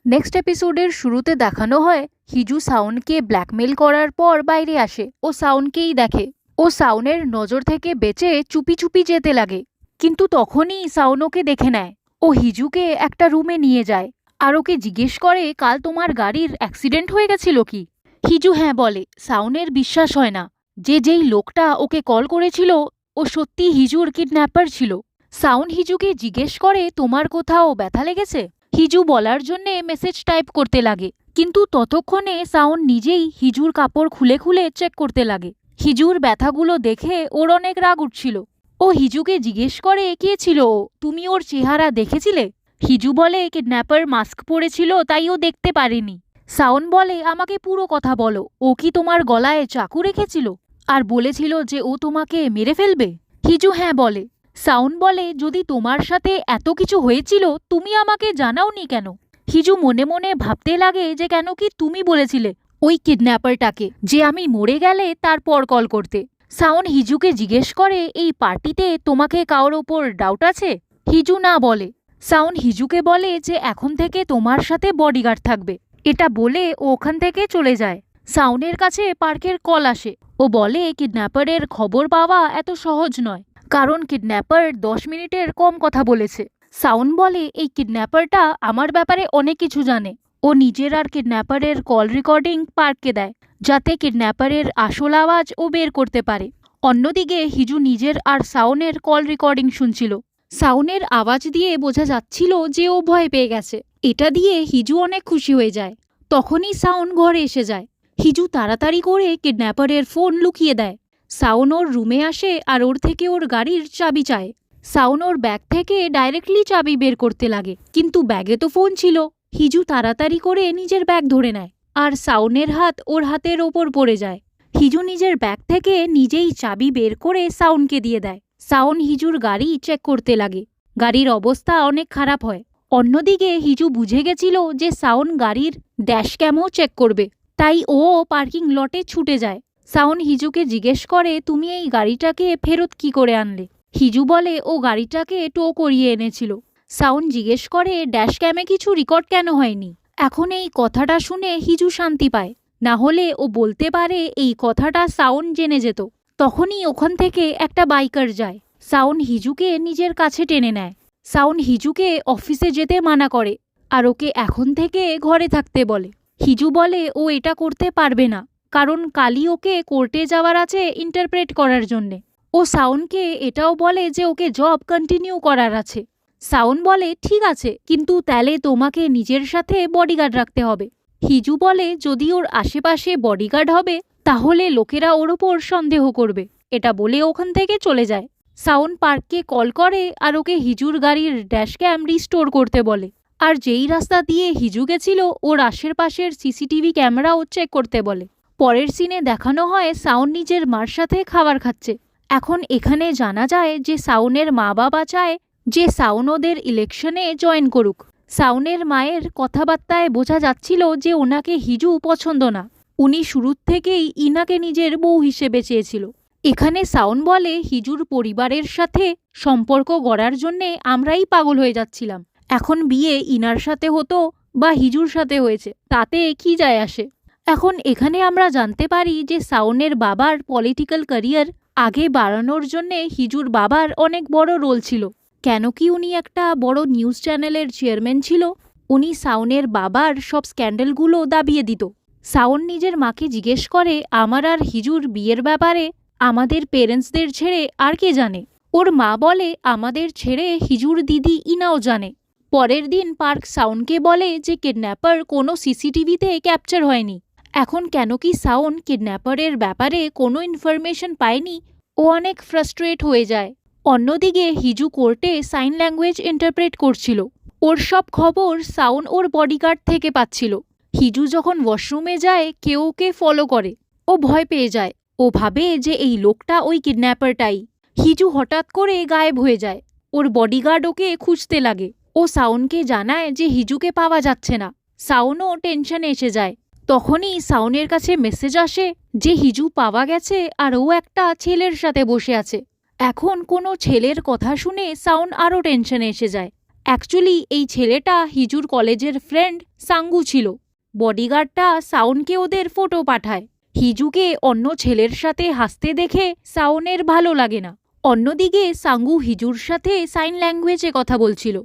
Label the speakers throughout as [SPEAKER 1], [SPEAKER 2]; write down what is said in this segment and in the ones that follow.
[SPEAKER 1] Next এপিসোডের শুরুতে দেখানো হয় হিজু সাউনকে ব্ল্যাকমেল করার পর বাইরে আসে ও সাউনকেই দেখে। ও সাউনের নজর থেকে বেঁচে চুপি চুপি যেতে লাগে, কিন্তু তখনই সাউন ওকে দেখে নেয়। ও হিজুকে একটা রুমে নিয়ে যায় আর ওকে জিজ্ঞেস করে, কাল তোমার গাড়ির অ্যাক্সিডেন্ট হয়ে গেছিল কি? হিজু হ্যাঁ বলে। সাউনের বিশ্বাস হয় না যে যেই লোকটা ওকে কল করেছিল ও সত্যি হিজুর কিডন্যাপার ছিল। সাউন হিজুকে জিজ্ঞেস করে, তোমার কোথাও ব্যথা লেগেছে? হিজু বলার জন্যে মেসেজ টাইপ করতে লাগে, কিন্তু ততক্ষণে সাউন নিজেই হিজুর কাপড় খুলে খুলে চেক করতে লাগে। হিজুর ব্যথাগুলো দেখে ওর অনেক রাগ উঠছিল। ও হিজুকে জিজ্ঞেস করে, কে ছিল ও? তুমি ওর চেহারা দেখেছিলে? হিজু বলে, কিডন্যাপার মাস্ক পরেছিল তাই ও দেখতে পারেনি। সাউন বলে, আমাকে পুরো কথা বলো, ও কি তোমার গলায় চাকু রেখেছিল আর বলেছিল যে ও তোমাকে মেরে ফেলবে? হিজু হ্যাঁ বলে। সাউন বলে, যদি তোমার সাথে এত কিছু হয়েছিল তুমি আমাকে জানাওনি কেন? হিজু মনে মনে ভাবতে লাগে যে কেন কি তুমি বলেছিলে ওই কিডন্যাপারটাকে যে আমি মরে গেলে তারপর কল করতে। সাউন হিজুকে জিজ্ঞেস করে, এই পার্টিতে তোমাকে কারোর ওপর ডাউট আছে? হিজু না বলে। সাউন হিজুকে বলে যে এখন থেকে তোমার সাথে বডিগার্ড থাকবে। এটা বলে ও ওখান থেকে চলে যায়। সাউনের কাছে পার্কের কল আসে। ও বলে, কিডন্যাপারের খবর পাওয়া এত সহজ নয়, কারণ কিডন্যাপার 10 মিনিটের কম কথা বলেছে। সাউন বলে, এই কিডন্যাপারটা আমার ব্যাপারে অনেক কিছু জানে। ও নিজের আর কিডন্যাপারের কল রেকর্ডিং পার্ককে দেয়, যাতে কিডন্যাপারের আসল আওয়াজ ও বের করতে পারে। অন্যদিকে হিজু নিজের আর সাউনের কল রেকর্ডিং শুনছিল। সাউনের আওয়াজ দিয়ে বোঝা যাচ্ছিল যে ও ভয় পেয়ে গেছে। এটা দিয়ে হিজু অনেক খুশি হয়ে যায়। তখনই সাউন ঘরে এসে যায়। হিজু তাড়াতাড়ি করে কিডন্যাপারের ফোন লুকিয়ে দেয়। সাউন ওর রুমে আসে আর ওর থেকে ওর গাড়ির চাবি চায়। সাউন ওর ব্যাগ থেকে ডাইরেক্টলি চাবি বের করতে লাগে, কিন্তু ব্যাগে তো ফোন ছিল। হিজু তাড়াতাড়ি করে নিজের ব্যাগ ধরে নেয় আর সাউনের হাত ওর হাতের ওপর পড়ে যায়। হিজু নিজের ব্যাগ থেকে নিজেই চাবি বের করে সাউনকে দিয়ে দেয়। সাউন হিজুর গাড়ি চেক করতে লাগে। গাড়ির অবস্থা অনেক খারাপ হয়। অন্যদিকে হিজু বুঝে গেছিল যে সাউন গাড়ির ড্যাশ ক্যামও চেক করবে, তাই ও পার্কিং লটে ছুটে যায়। সাউন হিজুকে জিজ্ঞেস করে, তুমি এই গাড়িটাকে ফেরত কি করে আনলে? হিজু বলে, ও গাড়িটাকে টো করিয়ে এনেছিল। সাউন জিজ্ঞেস করে, ড্যাশ ক্যামে কিছু রেকর্ড কেন হয়নি? এখন এই কথাটা শুনে হিজু শান্তি পায়, না হলে ও বলতে পারে এই কথাটা সাউন জেনে যেত। তখনই ওখান থেকে একটা বাইকার যায়। সাউন হিজুকে নিজের কাছে টেনে নেয়। সাউন হিজুকে অফিসে যেতে মানা করে আর ওকে এখন থেকে ঘরে থাকতে বলে। হিজু বলে ও এটা করতে পারবে না, কারণ কালই ওকে কোর্টে যাওয়ার আছে ইন্টারপ্রেট করার জন্যে। ও সাউনকে এটাও বলে যে ওকে জব কন্টিনিউ করার আছে। সাউন বলে, ঠিক আছে, কিন্তু তাহলে তোমাকে নিজের সাথে বডিগার্ড রাখতে হবে। হিজু বলে, যদি ওর আশেপাশে বডিগার্ড হবে তাহলে লোকেরা ওর ওপর সন্দেহ করবে। এটা বলে ওখান থেকে চলে যায়। সাউন পার্ককে কল করে আর ওকে হিজুর গাড়ির ড্যাশ ক্যাম রিস্টোর করতে বলে। আর যেই রাস্তা দিয়ে হিজু গেছিল ওর আশেপাশের সিসিটিভি ক্যামেরাও চেক করতে বলে। পরের সিনে দেখানো হয় সাউন নিজের মার সাথে খাবার খাচ্ছে। এখন এখানে জানা যায় যে সাউনের মা বাবা চায় যে সাউন ওদের ইলেকশনে জয়েন করুক। সাউনের মায়ের কথাবার্তায় বোঝা যাচ্ছিল যে ওনাকে হিজু পছন্দ না। উনি শুরুর থেকেই ইনাকে নিজের বউ হিসেবে চেয়েছিল। এখানে সাউন বলে, হিজুর পরিবারের সাথে সম্পর্ক গড়ার জন্যে আমরাই পাগল হয়ে যাচ্ছিলাম। এখন বিয়ে ইনার সাথে হতো বা হিজুর সাথে হয়েছে, তাতে কি যায় আসে? এখন এখানে আমরা জানতে পারি যে সাউনের বাবার পলিটিক্যাল ক্যারিয়ার আগে বাড়ানোর জন্যে হিজুর বাবার অনেক বড় রোল ছিল। কেন কি উনি একটা বড় নিউজ চ্যানেলের চেয়ারম্যান ছিল। উনি সাউনের বাবার সব স্ক্যান্ডেলগুলো দাবিয়ে দিত। সাউন নিজের মাকে জিজ্ঞেস করে, আমার আর হিজুর বিয়ের ব্যাপারে আমাদের পেরেন্টসদের ছেড়ে আর কে জানে? ওর মা বলে, আমাদের ছেড়ে হিজুর দিদি ইনাও জানে। পরের দিন পার্ক সাউনকে বলে যে কিডন্যাপার কোনো সিসিটিভিতে ক্যাপচার হয়নি। এখন কেন কি সাউন কিডন্যাপারের ব্যাপারে কোনো ইনফরমেশন পায়নি, ও অনেক ফ্রাস্ট্রেট হয়ে যায়। অন্যদিকে হিজু কোর্টে সাইন ল্যাঙ্গুয়েজ ইন্টারপ্রেট করছিল। ওর সব খবর সাউন ওর বডিগার্ড থেকে পাচ্ছিল। হিজু যখন ওয়াশরুমে যায় কেউ ওকে ফলো করে। ও ভয় পেয়ে যায়। ও ভাবে যে এই লোকটা ওই কিডন্যাপারটাই। হিজু হঠাৎ করে গায়েব হয়ে যায়। ওর বডিগার্ড ওকে খুঁজতে লাগে। ও সাউনকে জানায় যে হিজুকে পাওয়া যাচ্ছে না। সাউনও টেনশনে এসে যায়। তখনই সাউনের কাছে মেসেজ আসে যে হিজু পাওয়া গেছে আর ও একটা ছেলের সাথে বসে আছে। এখন কোনো ছেলের কথা শুনে সাউন আরও টেনশনে এসে যায়। অ্যাকচুয়ালি এই ছেলেটা হিজুর কলেজের ফ্রেন্ড সাঙ্গু ছিল। বডিগার্ডটা সাউনকে ওদের ফটো পাঠায়। হিজুকে অন্য ছেলের সাথে হাসতে দেখে সাউনের ভালো লাগে না। অন্যদিকে সাঙ্গু হিজুর সাথে সাইন ল্যাঙ্গুয়েজে কথা বলছিল।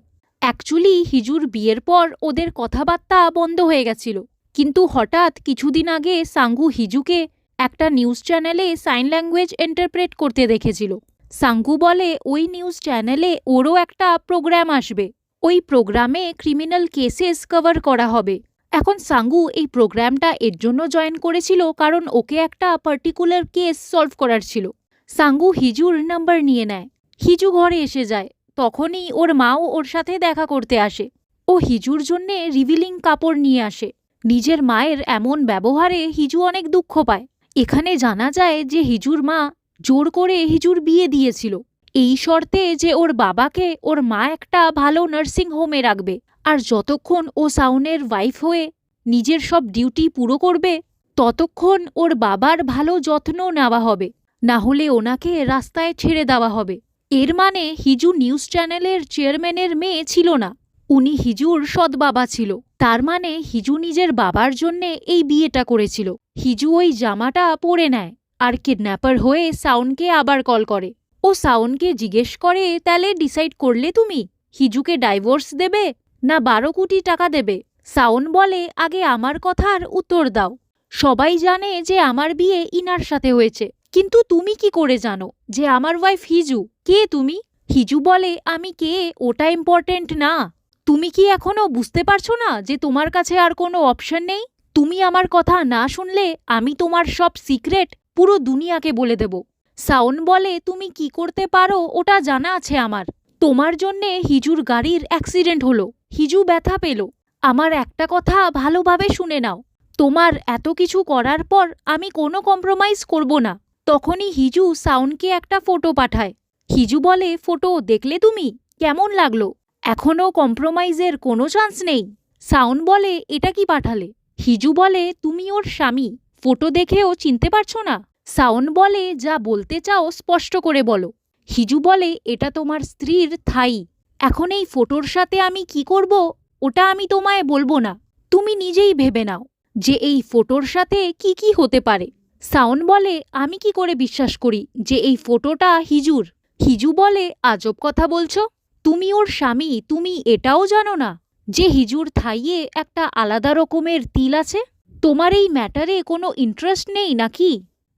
[SPEAKER 1] অ্যাকচুয়ালি হিজুর বিয়ের পর ওদের কথাবার্তা বন্ধ হয়ে গেছিল, কিন্তু হঠাৎ কিছুদিন আগে সাঙ্গু হিজুকে একটা নিউজ চ্যানেলে সাইন ল্যাঙ্গুয়েজ ইন্টারপ্রেট করতে দেখেছিল। সাঙ্গু বলে ওই নিউজ চ্যানেলে ওরও একটা প্রোগ্রাম আসবে, ওই প্রোগ্রামে ক্রিমিনাল কেসেস কভার করা হবে। এখন সাঙ্গু এই প্রোগ্রামটা এর জন্য জয়েন করেছিল কারণ ওকে একটা পার্টিকুলার কেস সলভ করার ছিল। সাঙ্গু হিজুর নাম্বার নিয়ে নেয়। হিজু ঘরে এসে যায়, তখনই ওর মাও ওর সাথে দেখা করতে আসে। ও হিজুর জন্যে রিভিলিং কাপড় নিয়ে আসে। নিজের মায়ের এমন ব্যবহারে হিজু অনেক দুঃখ পায়। এখানে জানা যায় যে হিজুর মা জোর করে হিজুর বিয়ে দিয়েছিল, এই শর্তে যে ওর বাবাকে ওর মা একটা ভালো নার্সিং হোমে রাখবে, আর যতক্ষণ ও সাউনের ওয়াইফ হয়ে নিজের সব ডিউটি পুরো করবে ততক্ষণ ওর বাবার ভালো যত্ন নেওয়া হবে, না হলে ওনাকে রাস্তায় ছেড়ে দেওয়া হবে। এর মানে হিজু নিউজ চ্যানেলের চেয়ারম্যানের মেয়ে ছিল না, উনি হিজুর সৎ বাবা ছিল। তার মানে হিজু নিজের বাবার জন্যে এই বিয়েটা করেছিল। হিজু ওই জামাটা পরে নেয় আর কিডন্যাপার হয়ে সাউনকে আবার কল করে। ও সাউনকে জিজ্ঞেস করে, তাহলে ডিসাইড করলে তুমি হিজুকে ডাইভোর্স দেবে না 12 কোটি টাকা দেবে? সাউন বলে, আগে আমার কথার উত্তর দাও। সবাই জানে যে আমার বিয়ে ইনার সাথে হয়েছে, কিন্তু তুমি কি করে জানো যে আমার ওয়াইফ হিজু? কে তুমি? হিজু বলে, আমি কে ওটা ইম্পর্টেন্ট না। তুমি কি এখনো বুঝতে পারছো না যে তোমার কাছে আর কোনো অপশন নেই? তুমি আমার কথা না শুনলে আমি তোমার সব সিক্রেট পুরো দুনিয়াকে বলে দেব। সাউন বলে, তুমি কি করতে পারো ওটা জানা আছে আমার। তোমার জন্যে হিজুর গাড়ির অ্যাক্সিডেন্ট হলো, হিজু ব্যথা পেল। আমার একটা কথা ভালোভাবে শুনে নাও, তোমার এত কিছু করার পর আমি কোনো কম্প্রোমাইজ করব না। তখনই হিজু সাউনকে একটা ফটো পাঠায়। হিজু বলে, ফটো দেখলে তুমি? কেমন লাগলো? এখনও কম্প্রোমাইজের কোনো চান্স নেই? সাউন বলে, এটা কি পাঠালে? হিজু বলে, তুমি ওর স্বামী, ফটো দেখেও চিনতে পারছো না? সাউন বলে, যা বলতে চাও স্পষ্ট করে বলো। হিজু বলে, এটা তোমার স্ত্রীর থাই। এখন এই ফটোর সাথে আমি কি করব ওটা আমি তোমায় বলবো না, তুমি নিজেই ভেবে নাও যে এই ফটোর সাথে কি কি হতে পারে। সাউন বলে, আমি কি করে বিশ্বাস করি যে এই ফটোটা হিজুর? হিজু বলে, আজব কথা বলছো, তুমি ওর স্বামী, তুমি এটাও জানো না যে হিজুর থাইয়ে একটা আলাদা রকমের তিল আছে? তোমার এই ম্যাটারে কোনো ইন্টারেস্ট নেই নাকি?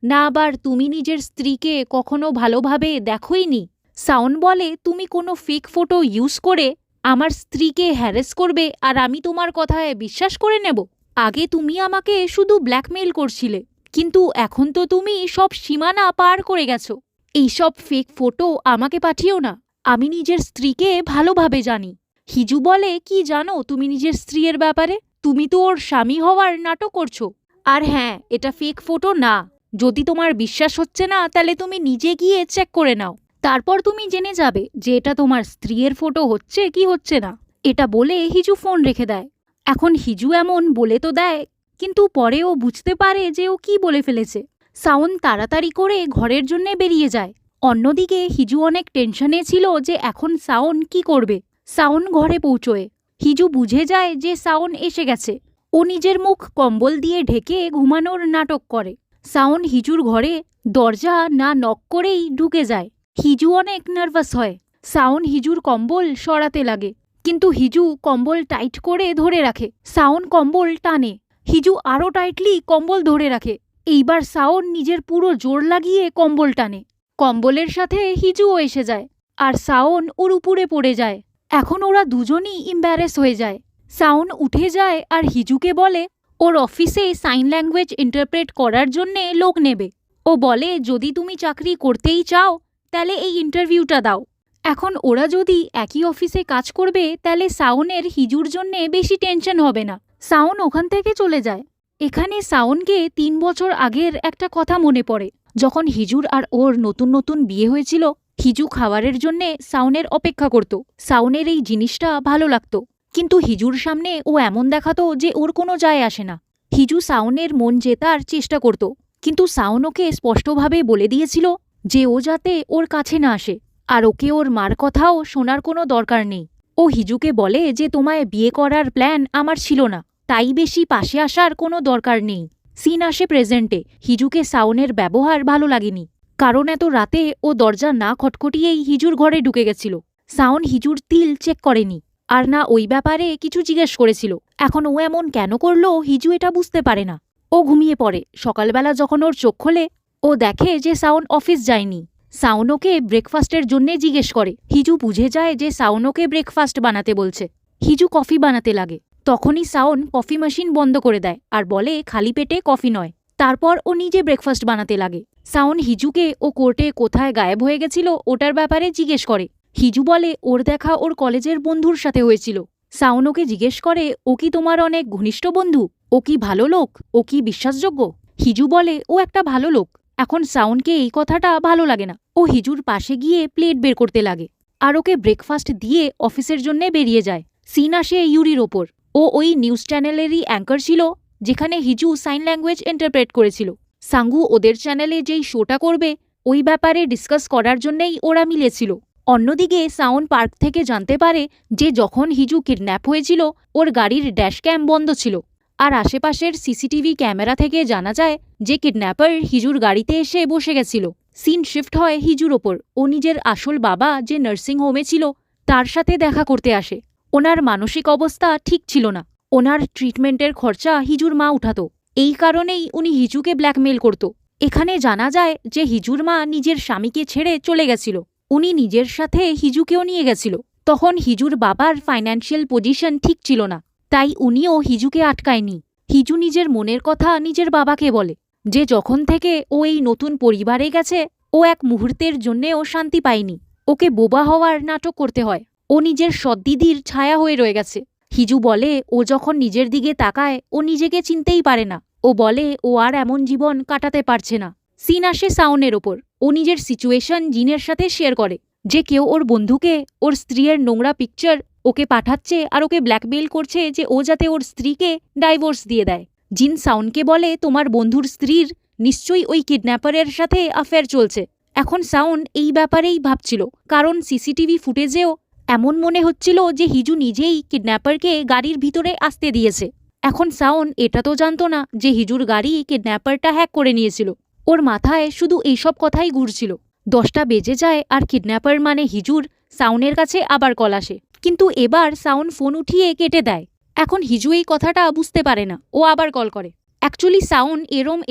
[SPEAKER 1] না আবার তুমি নিজের স্ত্রীকে কখনো ভালোভাবে দেখোইনি? সাউন বলে, তুমি কোনো ফেক ফটো ইউজ করে আমার স্ত্রীকে হ্যারেস করবে আর আমি তোমার কথায় বিশ্বাস করে নেব? আগে তুমি আমাকে শুধু ব্ল্যাকমেইল করছিলে, কিন্তু এখন তো তুমি সব সীমানা পার করে গেছো। এইসব ফেক ফটো আমাকে পাঠিও না, আমি নিজের স্ত্রীকে ভালোভাবে জানি। হিজু বলে, কি জানো তুমি নিজের স্ত্রীর ব্যাপারে? তুমি তো ওর স্বামী হওয়ার নাটক করছো। আর হ্যাঁ, এটা ফেক ফটো না। যদি তোমার বিশ্বাস হচ্ছে না তাহলে তুমি নিজে গিয়ে চেক করে নাও, তারপর তুমি জেনে যাবে যে এটা তোমার স্ত্রীর ফটো হচ্ছে কি হচ্ছে না। এটা বলে হিজু ফোন রেখে দেয়। এখন হিজু এমন বলে তো দেয়, কিন্তু পরে ও বুঝতে পারে যে ও কি বলে ফেলেছে। সাউন তাড়াতাড়ি করে ঘরের জন্য বেরিয়ে যায়। অন্যদিকে হিজু অনেক টেনশনে ছিল যে এখন সাউন কি করবে। সাউন ঘরে পৌঁছয়। হিজু বুঝে যায় যে সাউন এসে গেছে। ও নিজের মুখ কম্বল দিয়ে ঢেকে ঘুমানোর নাটক করে। সাউন হিজুর ঘরে দরজা না নক করেই ঢুকে যায়। হিজু অনেক নার্ভাস হয়। সাউন হিজুর কম্বল সরাতে লাগে, কিন্তু হিজু কম্বল টাইট করে ধরে রাখে। সাউন কম্বল টানে, হিজু আরও টাইটলি কম্বল ধরে রাখে। এইবার সাউন নিজের পুরো জোর লাগিয়ে কম্বল টানে। কম্বলের সাথে হিজুও এসে যায়, আর সাউন ওর উপরে পড়ে যায়। এখন ওরা দুজনই ইম্বারেস হয়ে যায়। সাউন উঠে যায় আর হিজুকে বলে ওর অফিসে সাইন ল্যাঙ্গুয়েজ ইন্টারপ্রেট করার জন্যে লোক নেবে। ও বলে, যদি তুমি চাকরি করতেই চাও তাহলে এই ইন্টারভিউটা দাও। এখন ওরা যদি একই অফিসে কাজ করবে তাহলে সাউনের হিজুর জন্যে বেশি টেনশন হবে না। সাউন ওখান থেকে চলে যায়। এখানে সাউনকে 3 বছর আগের একটা কথা মনে পড়ে। যখন হিজুর আর ওর নতুন নতুন বিয়ে হয়েছিল, হিজু খাবারের জন্যে সাউনের অপেক্ষা করত। সাউনের এই জিনিসটা ভালো লাগতো, কিন্তু হিজুর সামনে ও এমন দেখাতো যে ওর কোনো যায় আসে না। হিজু সাউনের মন জেতার চেষ্টা করত, কিন্তু সাউন ওকে স্পষ্টভাবে বলে দিয়েছিল যে ও যাতে ওর কাছে না আসে, আর ওকে ওর মার কথাও শোনার কোনো দরকার নেই। ও ও হিজুকে বলে যে তোমায় বিয়ে করার প্ল্যান আমার ছিল না, তাই বেশি পাশে আসার কোনো দরকার নেই। সিন আসে প্রেজেন্টে। হিজুকে সাউনের ব্যবহার ভালো লাগেনি, কারণ এত রাতে ও দরজা না খটখটিয়েই হিজুর ঘরে ঢুকে গেছিল। সাউন হিজুর তিল চেক করেনি, আর না ওই ব্যাপারে কিছু জিজ্ঞেস করেছিল। এখন ও এমন কেন করলো হিজু এটা বুঝতে পারে না। ও ঘুমিয়ে পড়ে। সকালবেলা যখন ওর চোখ খোলে, ও দেখে যে সাউন অফিস যায়নি। সাউন ওকে ব্রেকফাস্টের জন্যে জিজ্ঞেস করে। হিজু বুঝে যায় যে সাউন ওকে ব্রেকফাস্ট বানাতে বলছে। হিজু কফি বানাতে লাগে। তখনই সাউন কফি মেশিন বন্ধ করে দেয় আর বলে খালি পেটে কফি নয়। তারপর ও নিজে ব্রেকফাস্ট বানাতে লাগে। সাউন হিজুকে ও কোর্টে কোথায় গায়েব হয়ে গেছিল ওটার ব্যাপারে জিজ্ঞেস করে। হিজু বলে ওর দেখা ওর কলেজের বন্ধুর সাথে হয়েছিল। সাউন ওকে জিজ্ঞেস করে, ও কি তোমার অনেক ঘনিষ্ঠ বন্ধু? ও কি ভালো লোক? ও কি বিশ্বাসযোগ্য? হিজু বলে ও একটা ভালো লোক। এখন সাউনকে এই কথাটা ভালো লাগে না। ও হিজুর পাশে গিয়ে প্লেট বের করতে লাগে আর ওকে ব্রেকফাস্ট দিয়ে অফিসের জন্যে বেরিয়ে যায়। সিন আসে ইউরির ওপর। ও ওই নিউজ চ্যানেলেরই অ্যাঙ্কার ছিল যেখানে হিজু সাইন ল্যাঙ্গুয়েজ ইন্টারপ্রেট করেছিল। সাঙ্গু ওদের চ্যানেলে যেই শোটা করবে ওই ব্যাপারে ডিসকাস করার জন্যেই ওরা মিলেছিল। অন্যদিকে সাউন পার্ক থেকে জানতে পারে যে যখন হিজু কিডন্যাপ হয়েছিল ওর গাড়ির ড্যাশ ক্যাম বন্ধ ছিল, আর আশেপাশের সিসিটিভি ক্যামেরা থেকে জানা যায় যে কিডন্যাপার হিজুর গাড়িতে এসে বসে গেছিল। সিন শিফট হয় হিজুর ওপর। ও নিজের আসল বাবা যে নার্সিং হোমে ছিল তার সাথে দেখা করতে আসে। ওনার মানসিক অবস্থা ঠিক ছিল না। ওনার ট্রিটমেন্টের খরচা হিজুর মা উঠাতো। এই কারণেই উনি হিজুকে ব্ল্যাকমেল করত। এখানে জানা যায় যে হিজুর মা নিজের স্বামীকে ছেড়ে চলে গেছিল। উনি নিজের সাথে হিজুকেও নিয়ে গেছিল। তখন হিজুর বাবার ফাইন্যান্সিয়াল পজিশন ঠিক ছিল না, তাই উনিও হিজুকে আটকায়নি। হিজু নিজের মনের কথা নিজের বাবাকে বলে যে যখন থেকে ও এই নতুন পরিবারে গেছে ও এক মুহূর্তের জন্যেও শান্তি পায়নি। ওকে বোবা হওয়ার নাটক করতে হয়। ও নিজের সৎদিদির ছায়া হয়ে রয়ে গেছে। হিজু বলে ও যখন নিজের দিকে তাকায় ও নিজেকে চিনতেই পারে না। ও বলে ও আর এমন জীবন কাটাতে পারছে না। সিন আসে সাউনের ওপর। ও নিজের সিচুয়েশন জিনের সাথে শেয়ার করে যে কেউ ওর বন্ধুকে ওর স্ত্রীর নোংরা পিকচার ওকে পাঠাচ্ছে আর ওকে ব্ল্যাকমেইল করছে যে ও যাতে ওর স্ত্রীকে ডাইভোর্স দিয়ে দেয়। জিন সাউনকে বলে তোমার বন্ধুর স্ত্রীর নিশ্চয়ই ওই কিডন্যাপারের সাথে অ্যাফেয়ার চলছে। এখন সাউন এই ব্যাপারেই ভাবছিল, কারণ সিসিটিভি ফুটেজেও এমন মনে হচ্ছিল যে হিজু নিজেই কিডন্যাপারকে গাড়ির ভিতরে আসতে দিয়েছে। এখন সাউন এটা তো জানতো না যে হিজুর গাড়ি কিডন্যাপারটা হ্যাক করে নিয়েছিল। ওর মাথায় শুধু এইসব কথাই ঘুরছিল। 10টা বেজে যায় আর কিডন্যাপার মানে হিজুর সাউনের কাছে আবার কল আসে, কিন্তু এবার সাউন ফোন উঠিয়ে কেটে দেয়। এখন হিজু এই কথাটা বুঝতে পারে না। ও আবার কল করে। অ্যাকচুয়ালি সাউন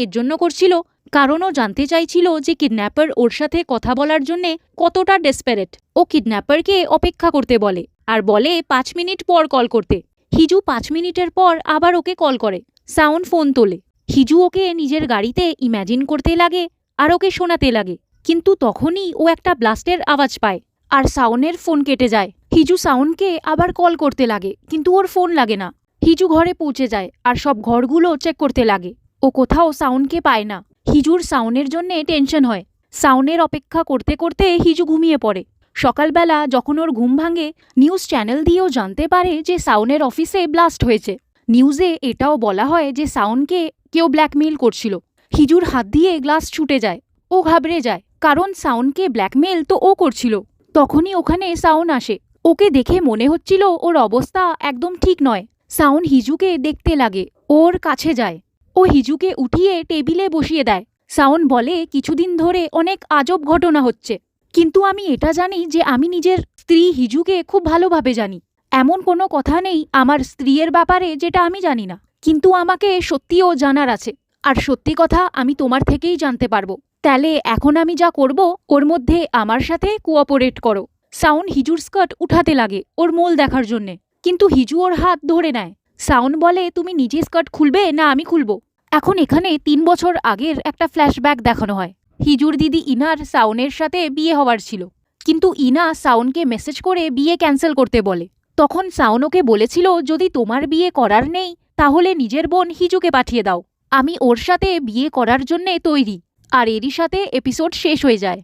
[SPEAKER 1] এর জন্য করছিল কারণ ও জানতে চাইছিল যে কিডন্যাপার ওর সাথে কথা বলার জন্যে কতটা ডেসপারেট। ও কিডন্যাপারকে অপেক্ষা করতে বলে আর বলে 5 মিনিট পর কল করতে। হিজু 5 মিনিটের পর আবার ওকে কল করে। সাউন ফোন তোলে। হিজু ওকে নিজের গাড়িতে ইম্যাজিন করতে লাগে আর ওকে শোনাতে লাগে, কিন্তু তখনই ও একটা ব্লাস্টের আওয়াজ পায় আর সাউনের ফোন কেটে যায়। হিজু সাউনকে আবার কল করতে লাগে, কিন্তু ওর ফোন লাগে না। হিজু ঘরে পৌঁছে যায় আর সব ঘরগুলো চেক করতে লাগে। ও কোথাও সাউনকে পায় না। হিজুর সাউনের জন্যে টেনশন হয়। সাউনের অপেক্ষা করতে করতে হিজু ঘুমিয়ে পড়ে। সকালবেলা যখন ওর ঘুম ভাঙে, নিউজ চ্যানেল দিয়েও জানতে পারে যে সাউনের অফিসে ব্লাস্ট হয়েছে। নিউজে এটাও বলা হয় যে সাউনকে কেউ ব্ল্যাকমেইল করছিল। হিজুর হাত দিয়ে গ্লাস ছুটে যায়। ও ঘাবড়ে যায়, কারণ সাউনকে ব্ল্যাকমেইল তো ও করছিল। তখনই ওখানে সাউন আসে। ওকে দেখে মনে হচ্ছিল ওর অবস্থা একদম ঠিক নয়। সাউন হিজুকে দেখতে লাগে। ওর কাছে যায়। ও হিজুকে উঠিয়ে টেবিলে বসিয়ে দেয়। সাউন বলে কিছুদিন ধরে অনেক আজব ঘটনা হচ্ছে, কিন্তু আমি এটা জানি যে আমি নিজের স্ত্রী হিজুকে খুব ভালোভাবে জানি। এমন কোনো কথা নেই আমার স্ত্রীর ব্যাপারে যেটা আমি জানি না, কিন্তু আমাকে সত্যিও জানার আছে। আর সত্যি কথা আমি তোমার থেকেই জানতে পারবো। তাহলে এখন আমি যা করব ওর মধ্যে আমার সাথে কোঅপারেট করো। সাউন হিজুর স্কার্ট উঠাতে লাগে ওর মোল দেখার জন্যে, কিন্তু হিজু ওর হাত ধরে নেয়। সাউন বলে তুমি নিজে স্কার্ট খুলবে না আমি খুলবো। এখন এখানে 3 বছর আগের একটা ফ্ল্যাশব্যাক দেখানো হয়। হিজুর দিদি ইনার সাউনের সাথে বিয়ে হওয়ার ছিল, কিন্তু ইনা সাউনকে মেসেজ করে বিয়ে ক্যান্সেল করতে বলে। তখন সাউন ওকে বলেছিল যদি তোমার বিয়ে করার নেই তাহলে নিজের বোন হিজুকে পাঠিয়ে দাও, আমি ওর সাথে বিয়ে করার জন্যে তৈরি। আর এরই সাথে এপিসোড শেষ হয়ে যায়।